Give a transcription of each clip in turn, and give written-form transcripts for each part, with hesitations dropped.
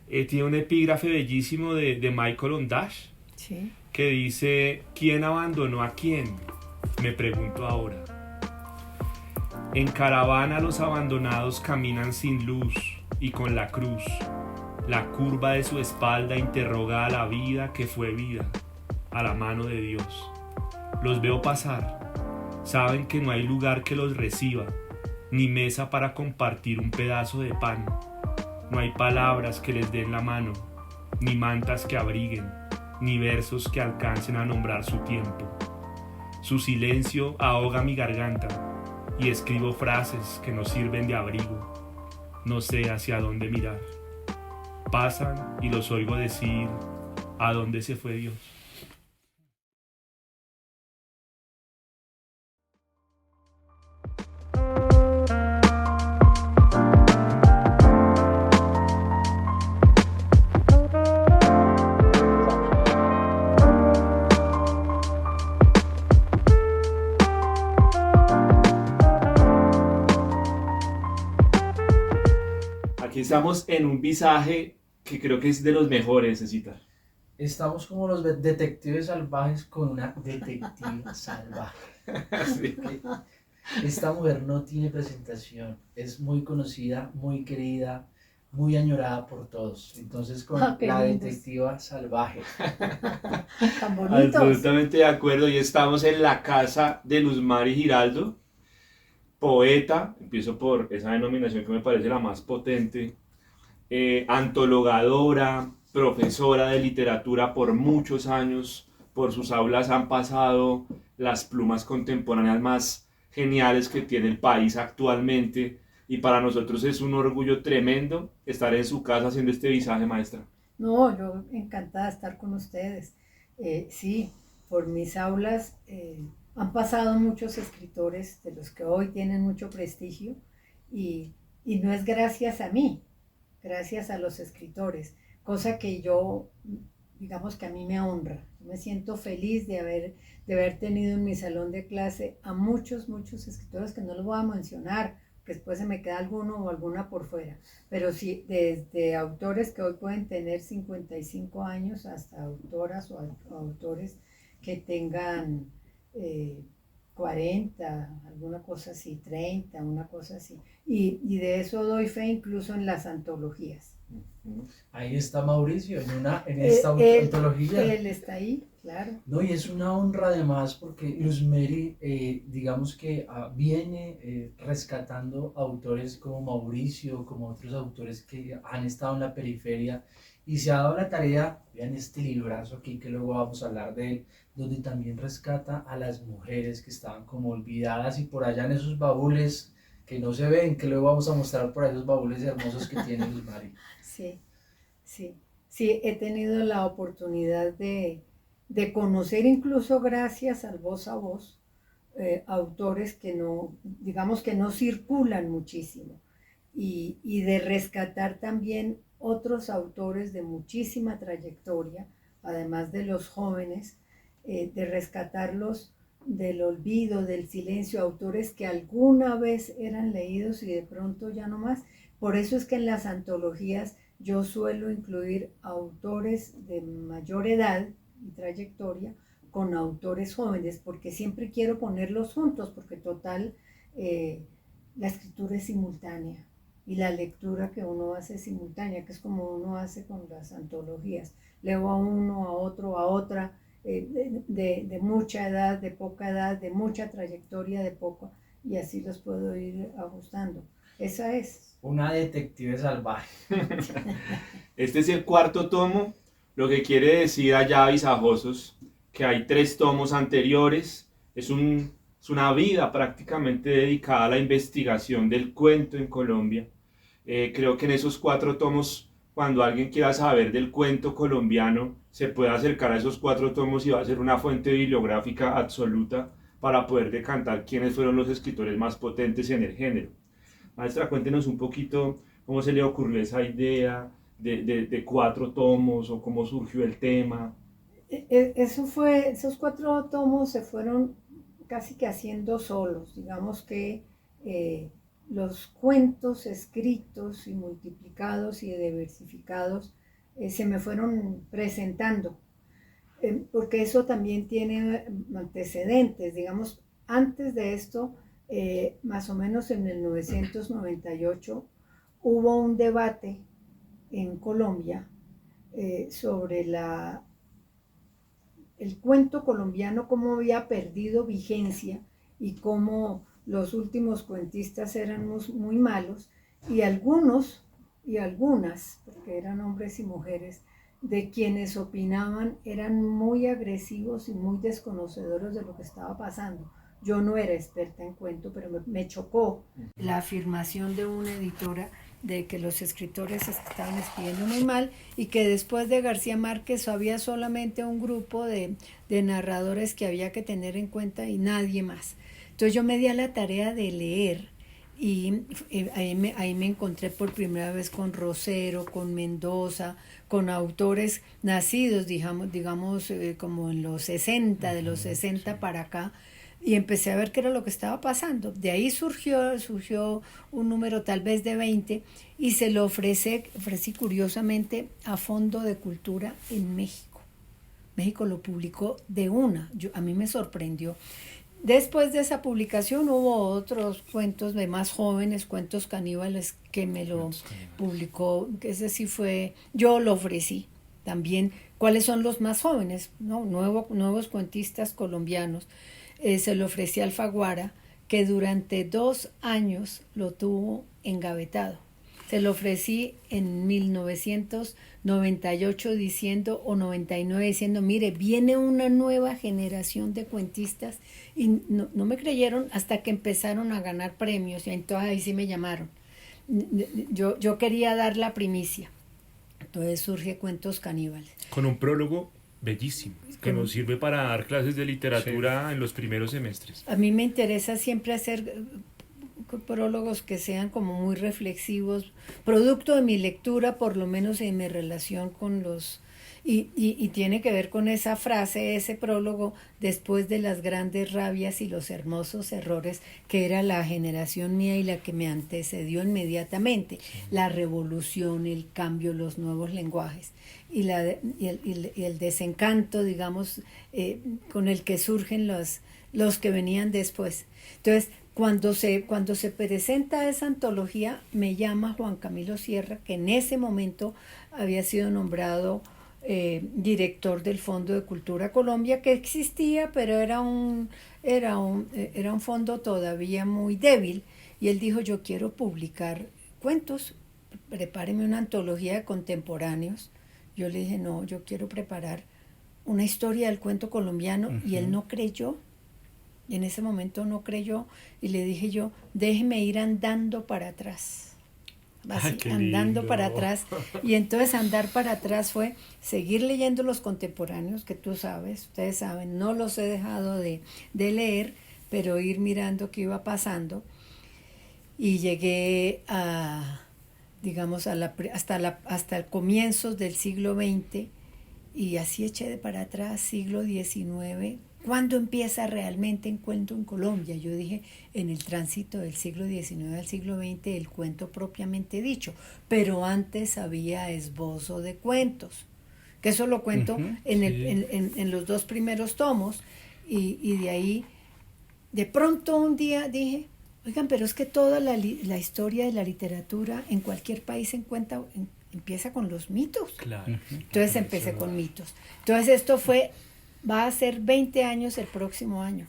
tiene un epígrafe bellísimo de Michael Ondaatje Sí. que dice: ¿quién abandonó a quién? Me pregunto ahora. En caravana los abandonados caminan sin luz y con la cruz. La curva de su espalda interroga a la vida que fue vida, a la mano de Dios. Los veo pasar. Saben que no hay lugar que los reciba, ni mesa para compartir un pedazo de pan. No hay palabras que les den la mano, ni mantas que abriguen, ni versos que alcancen a nombrar su tiempo. Su silencio ahoga mi garganta y escribo frases que no sirven de abrigo. No sé hacia dónde mirar. Pasan y los oigo decir: ¿a dónde se fue Dios? Aquí estamos en un visaje que creo que es de los mejores, Cecita. Estamos como los detectives salvajes con una detective salvaje. Sí. Esta mujer no tiene presentación, es muy conocida, muy querida, muy añorada por todos. Entonces con Qué la lindos. detectiva salvaje. Tan bonitos. Absolutamente de acuerdo. Y estamos en la casa de Luzmari Giraldo, poeta. Empiezo por esa denominación que me parece la más potente. Antologadora, profesora de literatura por muchos años. Por sus aulas han pasado las plumas contemporáneas más geniales que tiene el país actualmente. Y para nosotros es un orgullo tremendo estar en su casa haciendo este visaje, maestra. No, yo encantada de estar con ustedes. Sí, por mis aulas han pasado muchos escritores de los que hoy tienen mucho prestigio y, y no es gracias a mí, gracias a los escritores, cosa que yo, digamos que a mí me honra. Yo me siento feliz de haber tenido en mi salón de clase a muchos, muchos escritores que no los voy a mencionar, que después se me queda alguno o alguna por fuera, pero sí, desde autores que hoy pueden tener 55 años hasta autoras o autores que tengan eh, 40, alguna cosa así, 30, una cosa así. Y de eso doy fe incluso en las antologías. Ahí está Mauricio en esta antología. Él está ahí, claro. No, y es una honra además porque Luzmeri, digamos que viene rescatando autores como Mauricio, como otros autores que han estado en la periferia y se ha dado la tarea, vean este librazo aquí que luego vamos a hablar de él, donde también rescata a las mujeres que estaban como olvidadas y por allá en esos baúles que no se ven, que luego vamos a mostrar por ahí esos baúles hermosos que tiene Luzmeri. Sí, sí, sí, he tenido la oportunidad de conocer incluso gracias al voz a voz autores que no, digamos que no circulan muchísimo y de rescatar también otros autores de muchísima trayectoria, además de los jóvenes, de rescatarlos del olvido, del silencio, autores que alguna vez eran leídos y de pronto ya no más. Por eso es que en las antologías yo suelo incluir autores de mayor edad y trayectoria con autores jóvenes, porque siempre quiero ponerlos juntos, porque total, la escritura es simultánea y la lectura que uno hace es simultánea, que es como uno hace con las antologías. Leo a uno, a otro, a otra, de mucha edad, de poca edad, de mucha trayectoria, de poco, y así los puedo ir ajustando. Esa es. Una detective salvaje. Este es el cuarto tomo, lo que quiere decir allá, visajosos, que hay 3 tomos anteriores. Es una vida prácticamente dedicada a la investigación del cuento en Colombia. Creo que en esos 4 tomos, cuando alguien quiera saber del cuento colombiano, se puede acercar a esos 4 tomos y va a ser una fuente bibliográfica absoluta para poder decantar quiénes fueron los escritores más potentes en el género. Maestra, cuéntenos un poquito cómo se le ocurrió esa idea de 4 tomos o cómo surgió el tema. Esos 4 tomos se fueron casi que haciendo solos, digamos que los cuentos escritos y multiplicados y diversificados se me fueron presentando, porque eso también tiene antecedentes, digamos, antes de esto, más o menos en el 1998, hubo un debate en Colombia sobre el cuento colombiano, cómo había perdido vigencia y cómo los últimos cuentistas eran muy malos, y algunos y algunas, porque eran hombres y mujeres, de quienes opinaban eran muy agresivos y muy desconocedores de lo que estaba pasando. Yo no era experta en cuento, pero me chocó la afirmación de una editora de que los escritores estaban escribiendo muy mal y que después de García Márquez había solamente un grupo de narradores que había que tener en cuenta y nadie más. Entonces yo me di a la tarea de leer y ahí me encontré por primera vez con Rosero, con Mendoza, con autores nacidos, digamos como en los 60, de los 60 para acá, y empecé a ver qué era lo que estaba pasando. De ahí surgió un número tal vez de 20 y se lo ofrecí curiosamente a Fondo de Cultura en México. México lo publicó de una, a mí me sorprendió. Después de esa publicación hubo otros cuentos de más jóvenes, Cuentos Caníbales, que me lo publicó, que ese sí fue, yo lo ofrecí también. ¿Cuáles son los más jóvenes? ¿No? Nuevos cuentistas colombianos. Se lo ofrecí a Alfaguara, que durante 2 años lo tuvo engavetado. Se lo ofrecí en 1998 diciendo, o 99 diciendo, mire, viene una nueva generación de cuentistas, y no me creyeron hasta que empezaron a ganar premios, y entonces ahí sí me llamaron. Yo quería dar la primicia. Entonces surge Cuentos Caníbales. Con un prólogo bellísimo, que nos sirve para dar clases de literatura en los primeros semestres. A mí me interesa siempre hacer prólogos que sean como muy reflexivos, producto de mi lectura, por lo menos en mi relación con los... Y tiene que ver con esa frase, ese prólogo, después de las grandes rabias y los hermosos errores, que era la generación mía y la que me antecedió inmediatamente, la revolución, el cambio, los nuevos lenguajes y el desencanto, digamos, con el que surgen los que venían después. Entonces, cuando se presenta esa antología, me llama Juan Camilo Sierra, que en ese momento había sido nombrado director del Fondo de Cultura Colombia, que existía, pero era un fondo todavía muy débil, y él dijo, yo quiero publicar cuentos, prepáreme una antología de contemporáneos. Yo le dije, no, yo quiero preparar una historia del cuento colombiano, y él no creyó. Y en ese momento no creyó, y le dije yo, déjeme ir andando para atrás. Así, andando para atrás. Y entonces andar para atrás fue seguir leyendo los contemporáneos, que ustedes saben, no los he dejado de leer, pero ir mirando qué iba pasando. Y llegué digamos, hasta el comienzo del siglo XX, y así eché de para atrás, siglo XIX. ¿Cuándo empieza realmente el cuento en Colombia? Yo dije, en el tránsito del siglo XIX al siglo XX, el cuento propiamente dicho, pero antes había esbozo de cuentos, que eso lo cuento en los 2 primeros tomos, y de ahí, de pronto un día dije, oigan, pero es que toda la historia de la literatura en cualquier país empieza con los mitos. Claro. Entonces empecé con mitos. Entonces esto va a ser 20 años el próximo año,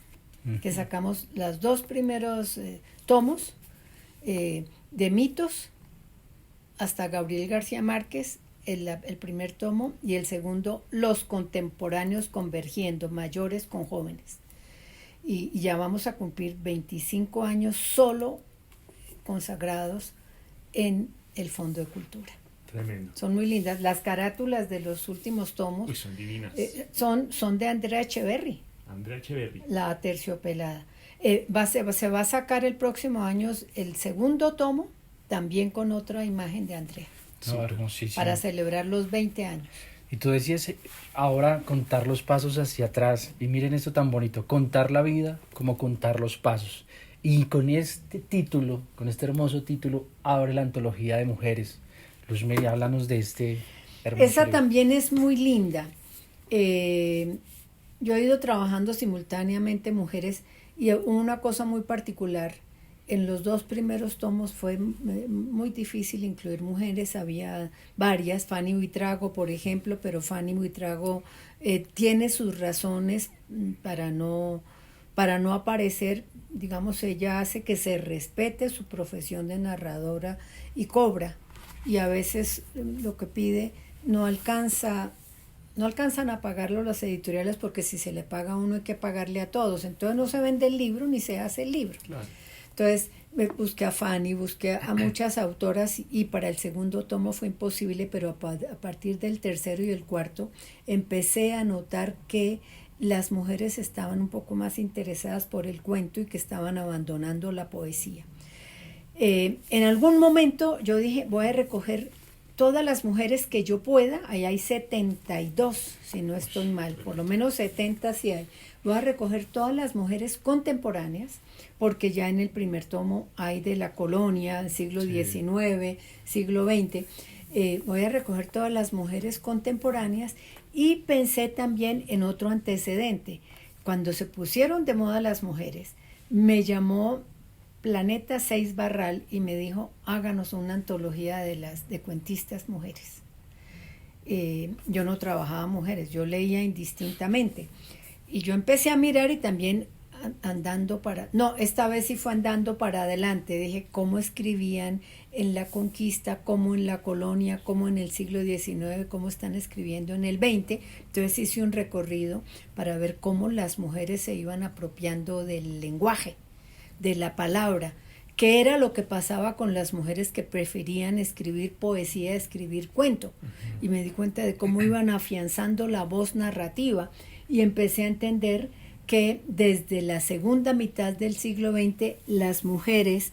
que sacamos los 2 primeros tomos de mitos hasta Gabriel García Márquez, el primer tomo, y el segundo, los contemporáneos convergiendo, mayores con jóvenes. Y ya vamos a cumplir 25 años solo consagrados en el Fondo de Cultura. Tremendo. Son muy lindas. Las carátulas de los últimos tomos. Uy, son divinas. Son de Andrea Echeverry. Andrea Echeverry. La Aterciopelada. Se va a sacar el próximo año el segundo tomo, también con otra imagen de Andrea. No, hermosísimo. Para celebrar los 20 años. Y tú decías ahora contar los pasos hacia atrás. Y miren esto tan bonito, contar la vida como contar los pasos. Y con este título, con este hermoso título, abre la antología de mujeres. Luz Mary, háblanos de este hermoso Esa libro. también es muy linda. Yo he ido trabajando simultáneamente mujeres y una cosa muy particular, en los 2 primeros tomos fue muy difícil incluir mujeres, había varias, Fanny Buitrago por ejemplo, pero Fanny Buitrago tiene sus razones para no aparecer, digamos, ella hace que se respete su profesión de narradora y cobra, y a veces lo que pide no alcanzan a pagarlo las editoriales, porque si se le paga a uno hay que pagarle a todos, entonces no se vende el libro ni se hace el libro. Claro. Entonces busqué a Fanny, busqué a muchas autoras y para el segundo tomo fue imposible, pero a partir del tercero y el cuarto empecé a notar que las mujeres estaban un poco más interesadas por el cuento y que estaban abandonando la poesía. En algún momento yo dije, voy a recoger todas las mujeres que yo pueda, ahí hay 72, si no estoy mal, por lo menos 70 sí hay. Voy a recoger todas las mujeres contemporáneas, porque ya en el primer tomo hay de la colonia, siglo XIX, siglo XX. Voy a recoger todas las mujeres contemporáneas y pensé también en otro antecedente. Cuando se pusieron de moda las mujeres, me llamó Planeta 6 Barral y me dijo, háganos una antología de cuentistas mujeres. Yo no trabajaba mujeres, yo leía indistintamente. Y yo empecé a mirar y también esta vez sí fue andando para adelante. Dije cómo escribían en la conquista, cómo en la colonia, cómo en el siglo XIX, cómo están escribiendo en el XX. Entonces hice un recorrido para ver cómo las mujeres se iban apropiando del lenguaje, de la palabra, qué era lo que pasaba con las mujeres que preferían escribir poesía a escribir cuento. Y me di cuenta de cómo iban afianzando la voz narrativa y empecé a entender que desde la segunda mitad del siglo XX las mujeres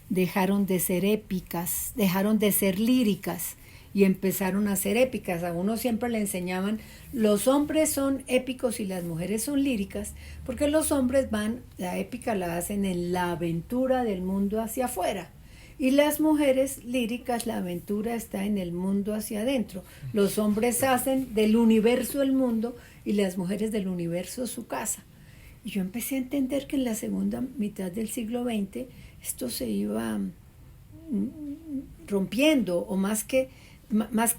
dejaron de ser épicas, dejaron de ser líricas y empezaron a ser épicas. A uno siempre le enseñaban, los hombres son épicos y las mujeres son líricas, porque los hombres la épica la hacen en la aventura del mundo hacia afuera, y las mujeres líricas, la aventura está en el mundo hacia adentro. Los hombres hacen del universo el mundo y las mujeres del universo su casa. Y yo empecé a entender que en la segunda mitad del siglo XX esto se iba rompiendo, o más que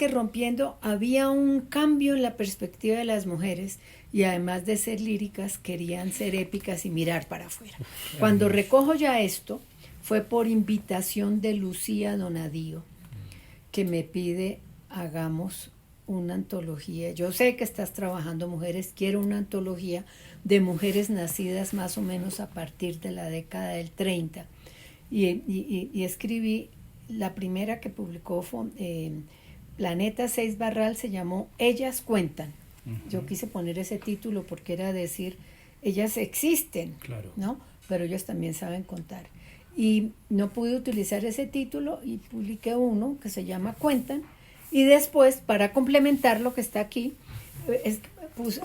rompiendo, había un cambio en la perspectiva de las mujeres, y además de ser líricas querían ser épicas y mirar para afuera. Cuando recojo ya esto fue por invitación de Lucía Donadío, que me pide hagamos una antología. Yo sé que estás trabajando mujeres, quiero una antología de mujeres nacidas más o menos a partir de la década del 30. Y escribí, la primera que publicó fue, Planeta 6 Barral, se llamó Ellas Cuentan. Yo quise poner ese título porque era decir, ellas existen, Claro. ¿no? Pero ellos también saben contar. Y no pude utilizar ese título y publiqué uno que se llama Cuentan. Y después, para complementar lo que está aquí,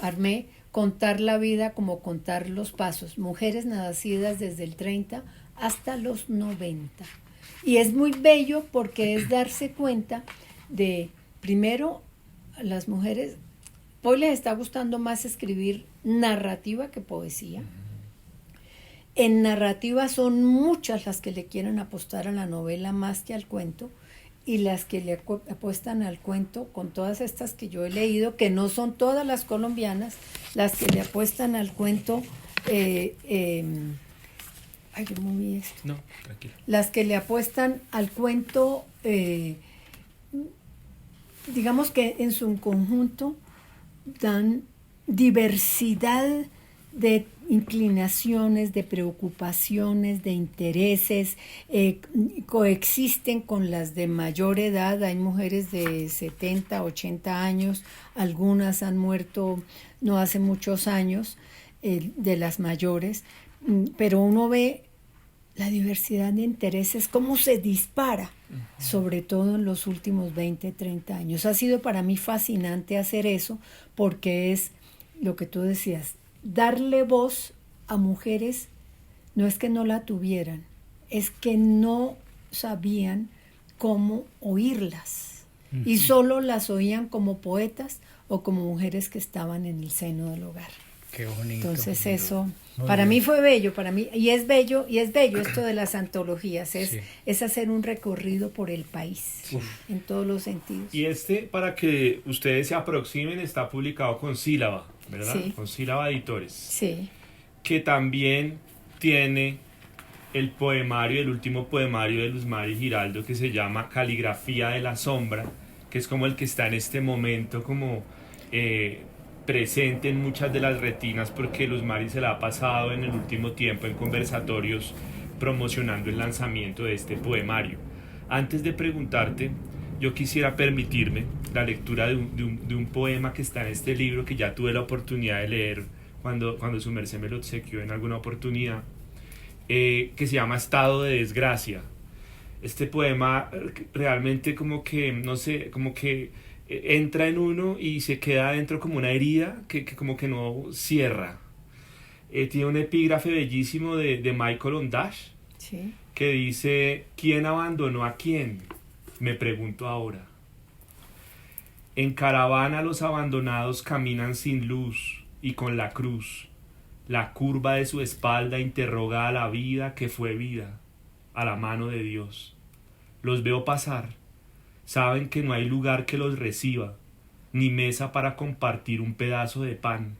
armé Contar la vida como contar los pasos. Mujeres nacidas desde el 30 hasta los 90. Y es muy bello porque es darse cuenta de, primero, las mujeres, hoy les está gustando más escribir narrativa que poesía. En narrativa son muchas las que le quieren apostar a la novela más que al cuento, y las que le apuestan al cuento, con todas estas que yo he leído, que no son todas las colombianas, las que le apuestan al cuento, yo moví esto. No, tranquilo. Las que le apuestan al cuento, digamos que en su conjunto dan diversidad de inclinaciones, de preocupaciones, de intereses, coexisten con las de mayor edad. Hay mujeres de 70, 80 años, algunas han muerto no hace muchos años, de las mayores, pero uno ve la diversidad de intereses, cómo se dispara, sobre todo en los últimos 20, 30 años. Ha sido para mí fascinante hacer eso, porque es lo que tú decías, darle voz a mujeres no es que no la tuvieran, es que no sabían cómo oírlas. Y solo las oían como poetas o como mujeres que estaban en el seno del hogar. Qué bonito. Entonces eso, Muy para bien. mí fue bello, para mí, y es bello esto de las antologías, Sí. es hacer un recorrido por el país, en todos los sentidos. Y para que ustedes se aproximen, está publicado con Sílaba, ¿verdad? Sí. Con Sílaba Editores. Sí, Que también tiene el poemario, el último poemario de Luz Mari Giraldo, que se llama Caligrafía de la Sombra, que es como el que está en este momento como presente en muchas de las retinas, porque Luz Mari se la ha pasado en el último tiempo en conversatorios promocionando el lanzamiento de este poemario. Antes de preguntarte, yo quisiera permitirme la lectura de un poema que está en este libro, que ya tuve la oportunidad de leer cuando su merced me lo obsequió en alguna oportunidad, que se llama Estado de Desgracia. Este poema realmente como que, no sé, como que entra en uno y se queda dentro como una herida que como que no cierra. Tiene un epígrafe bellísimo de Michael Ondaatje sí. que dice: ¿quién abandonó a quién? Me pregunto ahora. En caravana los abandonados caminan sin luz y con la cruz. La curva de su espalda interroga a la vida que fue vida, a la mano de Dios. Los veo pasar. Saben que no hay lugar que los reciba, ni mesa para compartir un pedazo de pan.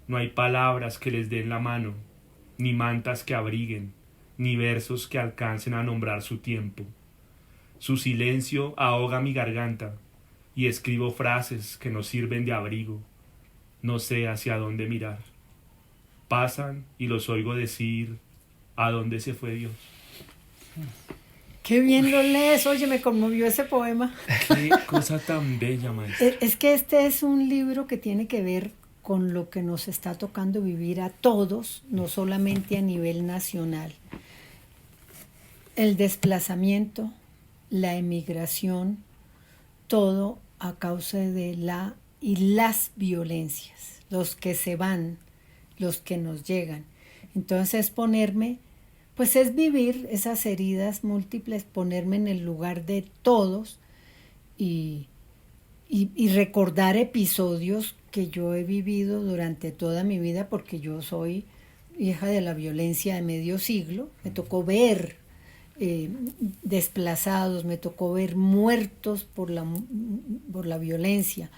No hay palabras que les den la mano, ni mantas que abriguen, ni versos que alcancen a nombrar su tiempo. Su silencio ahoga mi garganta, y escribo frases que no sirven de abrigo. No sé hacia dónde mirar. Pasan y los oigo decir: ¿a dónde se fue Dios? Qué bien lo lees, oye, me conmovió ese poema. Qué cosa tan bella, maestra. Es que este es un libro que tiene que ver con lo que nos está tocando vivir a todos, no solamente a nivel nacional. El desplazamiento, la emigración, todo a causa de la y las violencias, los que se van, los que nos llegan. Entonces ponerme, pues es vivir esas heridas múltiples, ponerme en el lugar de todos y recordar episodios que yo he vivido durante toda mi vida, porque yo soy hija de la violencia de medio siglo. Me tocó ver desplazados, me tocó ver muertos por la violencia,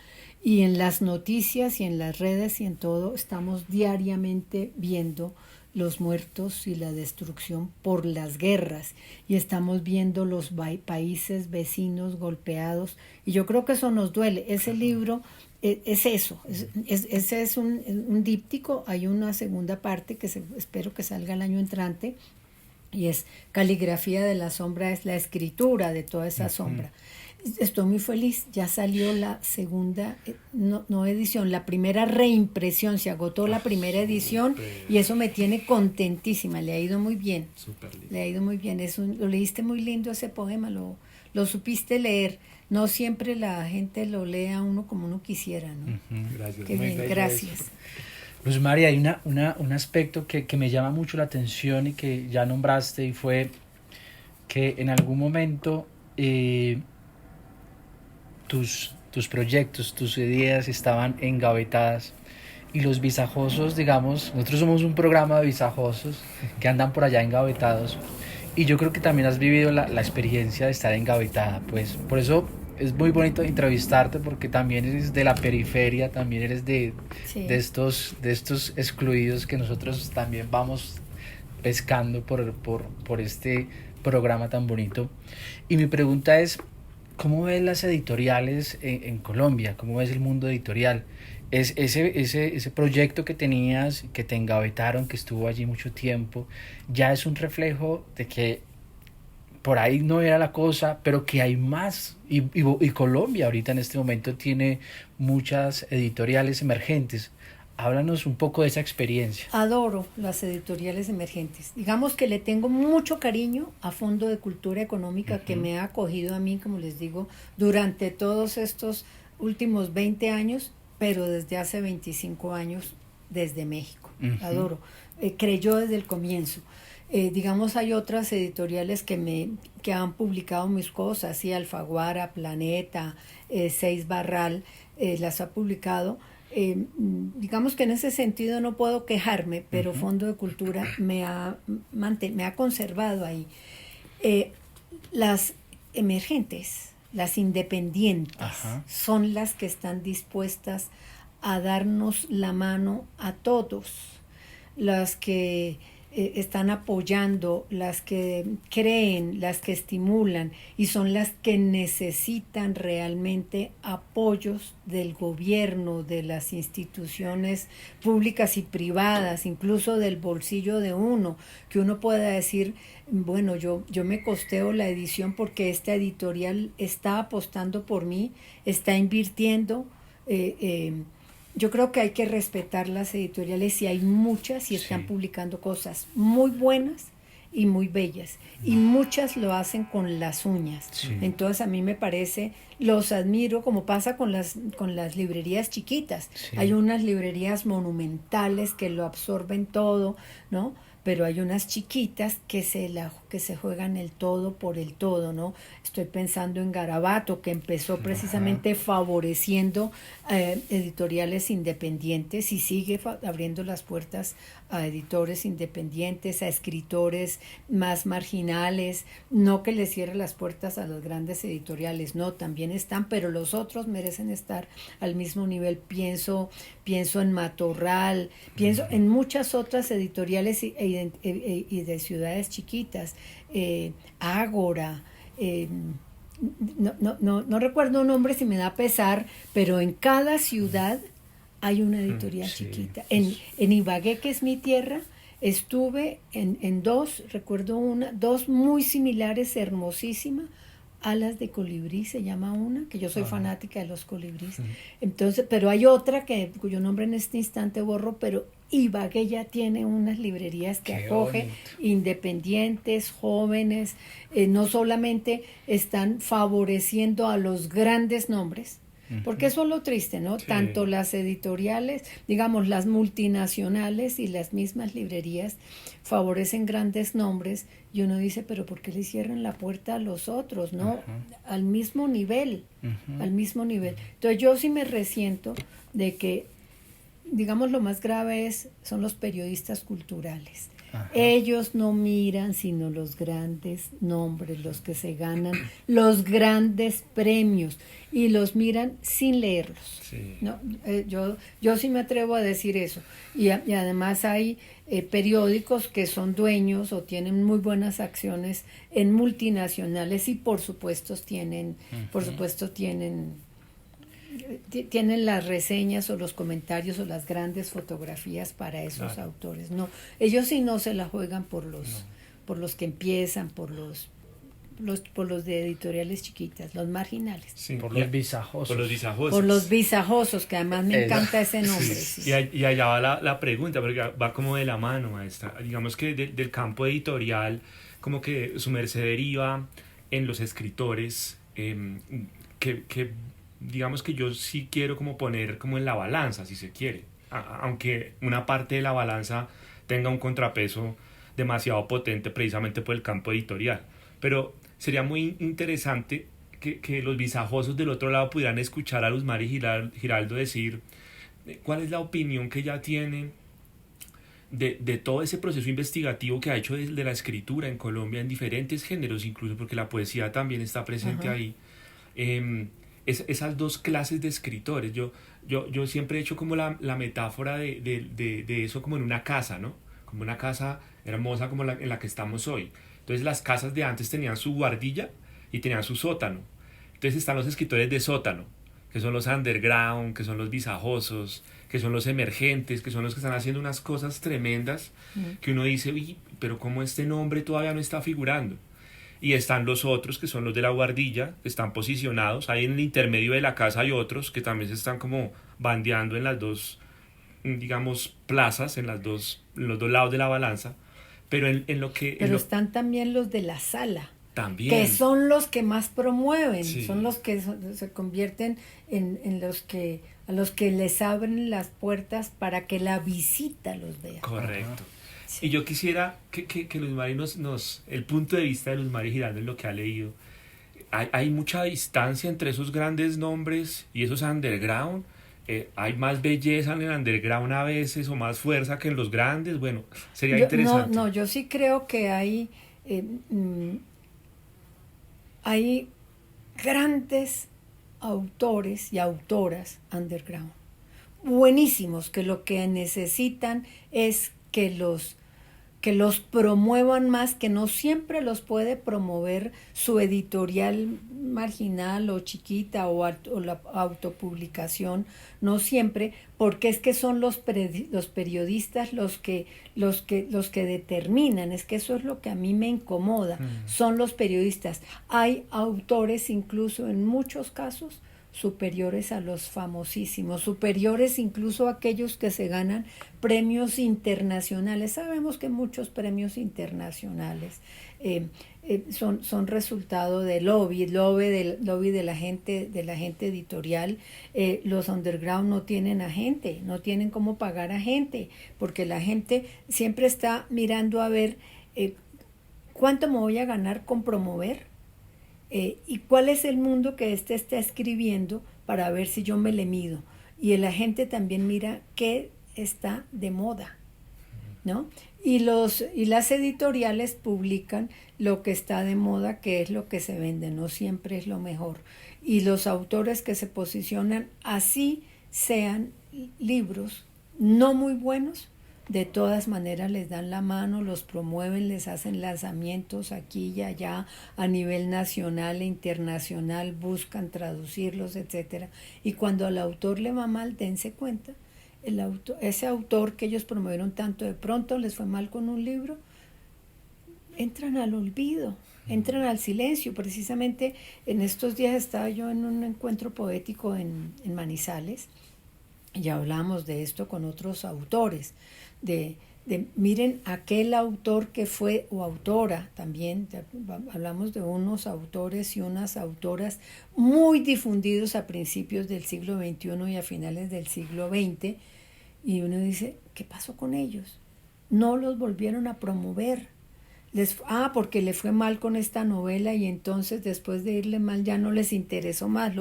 y en las noticias y en las redes y en todo estamos diariamente viendo los muertos y la destrucción por las guerras, y estamos viendo los países vecinos golpeados, y yo creo que eso nos duele. Ese libro es eso, ese es un díptico. Hay una segunda parte que espero que salga el año entrante, y es Caligrafía de la Sombra, es la escritura de toda esa sombra. Estoy muy feliz, ya salió la segunda, no edición, la primera reimpresión, se agotó la primera edición, y eso me tiene contentísima, le ha ido muy bien. Súper lindo. Le ha ido muy bien, lo leíste muy lindo ese poema, lo supiste leer. No siempre la gente lo lee a uno como uno quisiera, ¿no? Gracias. Qué Muy bien, bello gracias. esto. Luz Mari, hay un aspecto que me llama mucho la atención y que ya nombraste, y fue que en algún momento tus proyectos, tus ideas estaban engavetadas, y los visajosos, digamos, nosotros somos un programa de visajosos que andan por allá engavetados, y yo creo que también has vivido la experiencia de estar engavetada. Pues por eso es muy bonito entrevistarte, porque también eres de la periferia, también eres de estos excluidos que nosotros también vamos pescando por este programa tan bonito. Y mi pregunta es: ¿cómo ves las editoriales en Colombia? ¿Cómo ves el mundo editorial? Ese proyecto que tenías, que te engavetaron, que estuvo allí mucho tiempo, ya es un reflejo de que por ahí no era la cosa, pero que hay más, y Colombia ahorita en este momento tiene muchas editoriales emergentes. Háblanos un poco de esa experiencia. Adoro las editoriales emergentes. Digamos que le tengo mucho cariño a Fondo de Cultura Económica, que me ha acogido a mí, como les digo, durante todos estos últimos 20 años, pero desde hace 25 años desde México. Adoro. Creyó desde el comienzo. Digamos, hay otras editoriales que han publicado mis cosas, sí, Alfaguara, Planeta, Seis Barral, las ha publicado. Digamos que en ese sentido no puedo quejarme, pero Fondo de Cultura me ha conservado ahí. Las emergentes, las independientes, son las que están dispuestas a darnos la mano a todos, las que están apoyando, las que creen, las que estimulan, y son las que necesitan realmente apoyos del gobierno, de las instituciones públicas y privadas, incluso del bolsillo de uno, que uno pueda decir, bueno, yo me costeo la edición porque esta editorial está apostando por mí, está invirtiendo. Yo creo que hay que respetar las editoriales, y hay muchas y están publicando cosas muy buenas y muy bellas, y muchas lo hacen con las uñas. Entonces a mí me parece, los admiro, como pasa con las librerías chiquitas. Hay unas librerías monumentales que lo absorben todo, ¿no? Pero hay unas chiquitas que se juegan el todo por el todo, ¿no? Estoy pensando en Garabato, que empezó precisamente favoreciendo editoriales independientes, y sigue abriendo las puertas a editores independientes, a escritores más marginales. No que les cierre las puertas a las grandes editoriales, no, también están, pero los otros merecen estar al mismo nivel. Pienso en Matorral, pienso en muchas otras editoriales y de ciudades chiquitas, Ágora, no recuerdo nombres y me da pesar, pero en cada ciudad hay una editorial chiquita. En Ibagué, que es mi tierra, estuve en dos, recuerdo dos muy similares, hermosísimas. Alas de colibrí se llama una, que yo soy fanática de los colibríes. Entonces, pero hay otra cuyo nombre en este instante borro, pero Ibagué ya tiene unas librerías que acoge independientes, jóvenes. No solamente están favoreciendo a los grandes nombres, porque eso es lo triste, ¿no? Tanto las editoriales, digamos, las multinacionales y las mismas librerías favorecen grandes nombres, y uno dice, pero ¿por qué le cierran la puerta a los otros, no? Al mismo nivel, al mismo nivel. Entonces yo sí me resiento de que, digamos, lo más grave son los periodistas culturales. Ellos no miran sino los grandes nombres, los que se ganan los grandes premios, y los miran sin leerlos. No, yo sí me atrevo a decir eso. Y además hay periódicos que son dueños o tienen muy buenas acciones en multinacionales, y por supuesto tienen las reseñas o los comentarios o las grandes fotografías para esos autores. No, ellos sí no se la juegan por los que empiezan, por los de editoriales chiquitas, los marginales. Por los visajosos. Por los visajosos, que además me encanta ese nombre. Y allá va la pregunta, porque va como de la mano, maestra. Digamos que del campo editorial, como que su merced deriva en los escritores, que digamos que yo sí quiero como poner como en la balanza, si se quiere, aunque una parte de la balanza tenga un contrapeso demasiado potente precisamente por el campo editorial. Pero sería muy interesante que los visajosos del otro lado pudieran escuchar a Luzmari Giraldo decir cuál es la opinión que ella tiene de todo ese proceso investigativo que ha hecho de la escritura en Colombia en diferentes géneros, incluso porque la poesía también está presente ahí. Esas dos clases de escritores. Yo siempre he hecho como la metáfora de eso como en una casa, ¿no? Como una casa hermosa como en la que estamos hoy. Entonces las casas de antes tenían su guardilla y tenían su sótano. Entonces están los escritores de sótano, que son los underground, que son los visajosos, que son los emergentes, que son los que están haciendo unas cosas tremendas que uno dice, uy, pero ¿cómo este nombre todavía no está figurando? Y están los otros, que son los de la guardilla, que están posicionados. Ahí en el intermedio de la casa hay otros que también se están como bandeando en las dos, digamos, plazas, en los dos lados de la balanza. Pero están también los de la sala. También. Que son los que más promueven, son los que se convierten en a los que les abren las puertas para que la visita los vea. Correcto. Sí. Y yo quisiera que Luz Mari el punto de vista de Luz Mari Giraldo en lo que ha leído. Hay mucha distancia entre esos grandes nombres y esos underground. Hay más belleza en el underground a veces o más fuerza que en los grandes. Bueno, sería interesante. No, yo sí creo que hay grandes autores y autoras underground, buenísimos, que lo que necesitan es que los promuevan más, que no siempre los puede promover su editorial marginal o chiquita o la autopublicación, no siempre, porque es que son los periodistas los que determinan, es que eso es lo que a mí me incomoda, son los periodistas. Hay autores incluso en muchos casos superiores a los famosísimos, superiores incluso a aquellos que se ganan premios internacionales. Sabemos que muchos premios internacionales son resultado de lobby de la gente editorial. Los underground no tienen agente, no tienen cómo pagar a gente, porque la gente siempre está mirando a ver cuánto me voy a ganar con promover. Y cuál es el mundo que está escribiendo para ver si yo me le mido. Y la gente también mira qué está de moda, ¿no? Y las editoriales publican lo que está de moda, que es lo que se vende, no siempre es lo mejor. Y los autores que se posicionan así, sean libros no muy buenos, de todas maneras les dan la mano, los promueven, les hacen lanzamientos aquí y allá a nivel nacional e internacional, buscan traducirlos, etcétera. Y cuando al autor le va mal, dense cuenta, ese autor que ellos promovieron tanto, de pronto les fue mal con un libro, entran al olvido, entran al silencio. Precisamente en estos días estaba yo en un encuentro poético en Manizales, y hablamos de esto con otros autores, miren aquel autor que fue, o autora también, hablamos de unos autores y unas autoras muy difundidos a principios del siglo XXI y a finales del siglo XX, y uno dice, ¿qué pasó con ellos? No los volvieron a promover. Porque le fue mal con esta novela y entonces después de irle mal ya no les interesó más,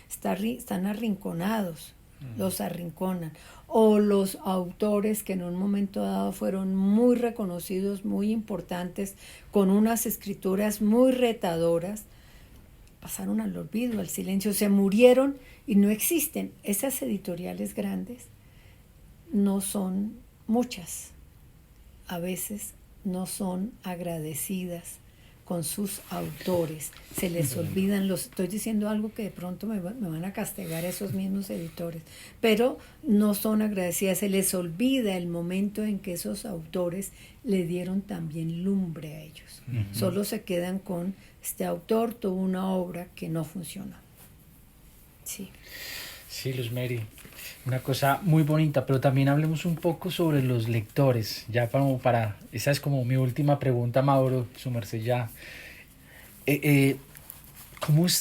están arrinconados, los arrinconan. O los autores que en un momento dado fueron muy reconocidos, muy importantes, con unas escrituras muy retadoras, pasaron al olvido, al silencio, se murieron y no existen. Esas editoriales grandes no son muchas, a veces no son agradecidas con sus autores, se les olvidan estoy diciendo algo que de pronto me van a castigar esos mismos editores, pero no son agradecidas, se les olvida el momento en que esos autores le dieron también lumbre a ellos. Solo se quedan con, este autor tuvo una obra que no funcionó. Sí, Luz Mary, una cosa muy bonita, pero también hablemos un poco sobre los lectores, ya esa es como mi última pregunta, Mauro, su merced ya.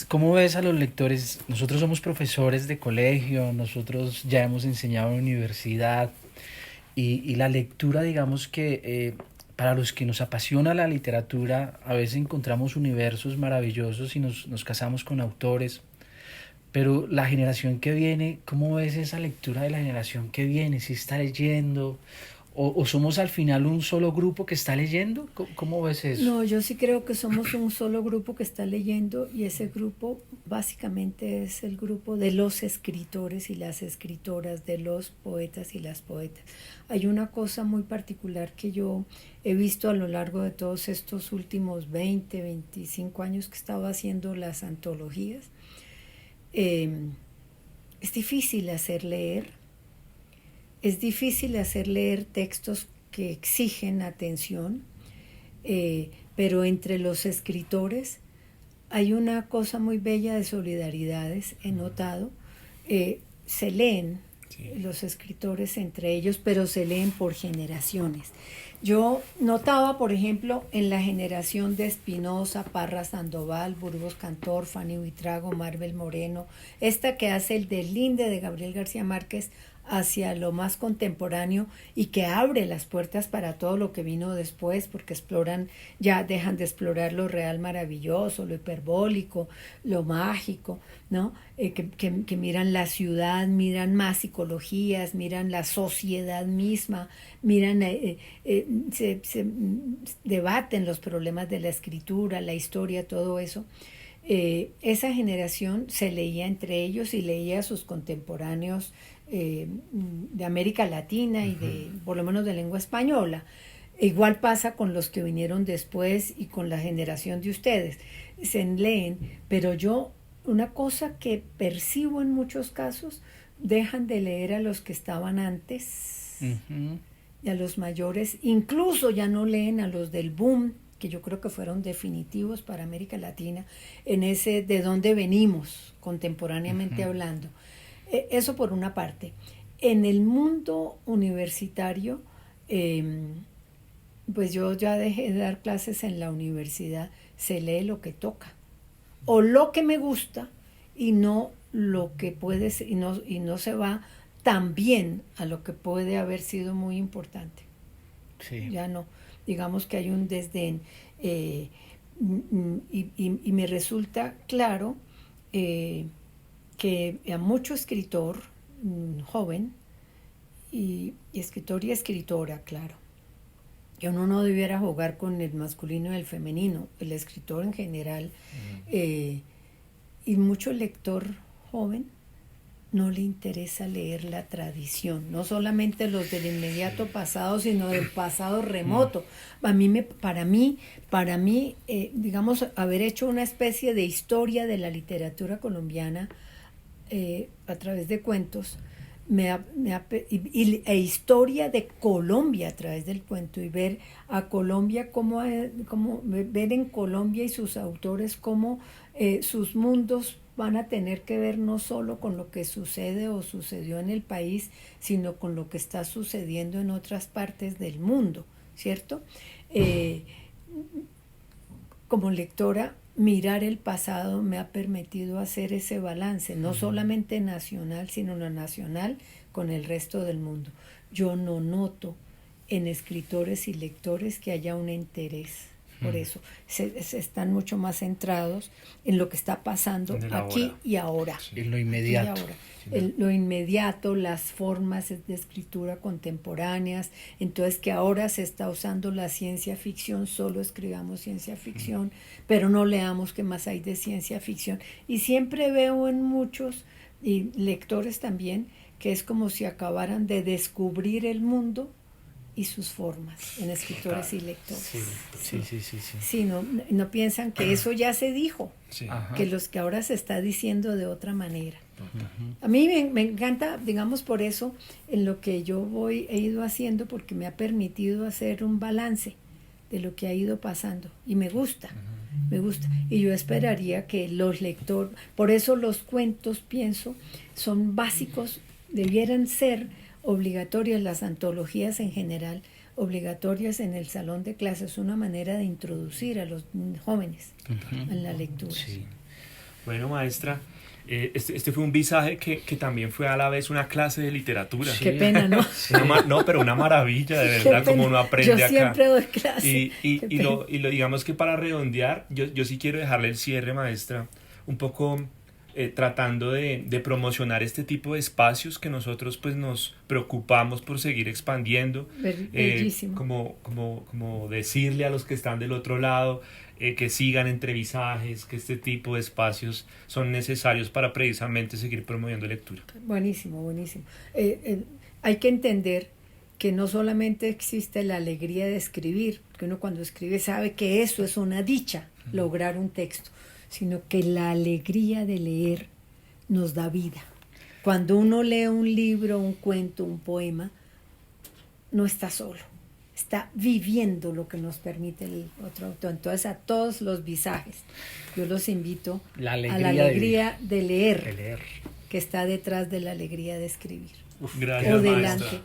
¿Cómo ves a los lectores? Nosotros somos profesores de colegio, nosotros ya hemos enseñado en universidad, y la lectura, digamos que para los que nos apasiona la literatura, a veces encontramos universos maravillosos y nos casamos con autores. Pero la generación que viene, ¿cómo ves esa lectura de la generación que viene? ¿Si está leyendo? ¿O somos al final un solo grupo que está leyendo? ¿Cómo ves eso? No, yo sí creo que somos un solo grupo que está leyendo, y ese grupo básicamente es el grupo de los escritores y las escritoras, de los poetas y las poetas. Hay una cosa muy particular que yo he visto a lo largo de todos estos últimos 20, 25 años que he estado haciendo las antologías. Es difícil hacer leer textos que exigen atención, pero entre los escritores hay una cosa muy bella de solidaridades, he notado. Se leen los escritores entre ellos, pero se leen por generaciones. Yo notaba, por ejemplo, en la generación de Espinosa, Parra Sandoval, Burgos Cantor, Fanny Buitrago, Marvel Moreno, esta que hace el deslinde de Gabriel García Márquez, hacia lo más contemporáneo y que abre las puertas para todo lo que vino después, porque exploran, ya dejan de explorar lo real maravilloso, lo hiperbólico, lo mágico, ¿no? Que miran la ciudad, miran más psicologías, miran la sociedad misma, miran, se debaten los problemas de la escritura, la historia, todo eso. Esa generación se leía entre ellos y leía a sus contemporáneos de América Latina y de, por lo menos de lengua española. Igual pasa con los que vinieron después y con la generación de ustedes. Se leen, pero yo, una cosa que percibo en muchos casos, dejan de leer a los que estaban antes y a los mayores, incluso ya no leen a los del boom, que yo creo que fueron definitivos para América Latina, en ese de dónde venimos, contemporáneamente hablando. Eso por una parte. En el mundo universitario, pues yo ya dejé de dar clases en la universidad, se lee lo que toca, o lo que me gusta, y no lo que puede ser, y no se va tan bien a lo que puede haber sido muy importante. Sí. Ya no. Digamos que hay un desdén, y me resulta claro que a mucho escritor joven, y escritor y escritora, claro, que uno no debiera jugar con el masculino y el femenino, el escritor en general, y mucho lector joven no le interesa leer la tradición, no solamente los del inmediato pasado, sino del pasado remoto. Para mí, digamos, haber hecho una especie de historia de la literatura colombiana a través de cuentos, e historia de Colombia a través del cuento, y ver a Colombia ver en Colombia y sus autores cómo sus mundos van a tener que ver no solo con lo que sucede o sucedió en el país, sino con lo que está sucediendo en otras partes del mundo, ¿cierto? Como lectora, mirar el pasado me ha permitido hacer ese balance, no solamente nacional, sino nacional con el resto del mundo. Yo no noto en escritores y lectores que haya un interés. Por eso se están mucho más centrados en lo que está pasando aquí ahora. Y ahora. Sí. En lo inmediato. Lo inmediato, las formas de escritura contemporáneas. Entonces que ahora se está usando la ciencia ficción, solo escribamos ciencia ficción, pero no leamos qué más hay de ciencia ficción. Y siempre veo en muchos, y lectores también, que es como si acabaran de descubrir el mundo y sus formas, en escritores y lectores. Sí, no piensan que eso ya se dijo, que los que ahora se está diciendo de otra manera. A mí me encanta, digamos, por eso, en lo que yo he ido haciendo, porque me ha permitido hacer un balance de lo que ha ido pasando, y me gusta. Y yo esperaría que los lectores, por eso los cuentos, pienso, son básicos, debieran ser obligatorias, las antologías en general, obligatorias en el salón de clases, una manera de introducir a los jóvenes en la lectura. Sí. Bueno, maestra, este fue un visaje que también fue a la vez una clase de literatura. Sí. Qué pena, ¿no? No, pero una maravilla, de verdad, como uno aprende acá. Yo siempre doy clase. Y lo digamos que para redondear, yo sí quiero dejarle el cierre, maestra, un poco tratando de promocionar este tipo de espacios que nosotros pues nos preocupamos por seguir expandiendo. Bellísimo. Como decirle a los que están del otro lado que sigan entre visajes, que este tipo de espacios son necesarios para precisamente seguir promoviendo lectura. Buenísimo. Hay que entender que no solamente existe la alegría de escribir, que uno cuando escribe sabe que eso es una dicha, lograr un texto, sino que la alegría de leer nos da vida. Cuando uno lee un libro, un cuento, un poema, no está solo, está viviendo lo que nos permite el otro autor. Entonces, a todos los visajes, yo los invito a la alegría de leer, que está detrás de la alegría de escribir. Gracias, maestra.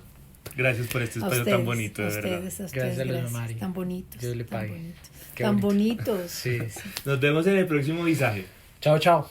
Gracias por este espacio tan bonito, de verdad. Gracias. Tan bonitos. Dios le pague. Tan bonitos. Sí. Nos vemos en el próximo visaje. Chao.